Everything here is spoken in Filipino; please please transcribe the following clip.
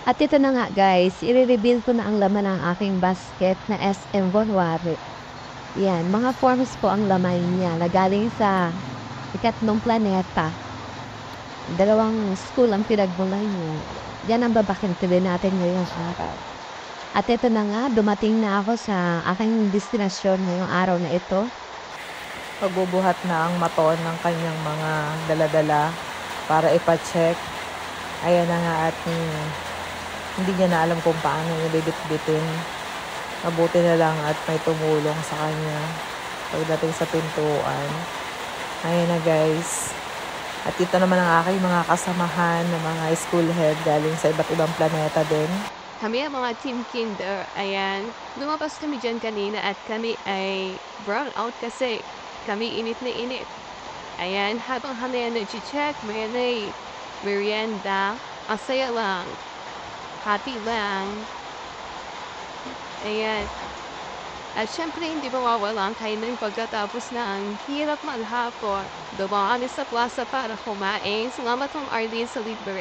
At ito na nga guys, i-reveal ko na ang laman ng aking basket na SM Bonwari. Yan, mga forms po ang laman niya na galing sa ikatlong planeta. Dalawang school ang pinagmulan niya. Yan ang babakintilin natin ngayong araw. At ito na nga, dumating na ako sa aking destinasyon ngayong araw na ito. Pagbubuhat na ang maton ng kanyang mga daladala para ipacheck. Ayan na nga at hindi niya na alam kung paano niya bibit-bitin. Mabuti na lang at may tumulong sa kanya pagdating sa pintuan. Ayan na guys. At ito naman ang aking mga kasamahan ng mga school head galing sa iba't ibang planeta din. Kami ang mga team kinder, ayan, lumabas kami dyan kanina at kami ay brown out kasi kami init na init. Ayan, habang kami ay nag-check, may merienda, ang saya lang, happy lang. Ayan. At syempre, hindi mawawala ang kainan pagkatapos na ang hirap maghapon. Dumaan kami sa plaza para kumain. Salamat kong Arlene sa libre.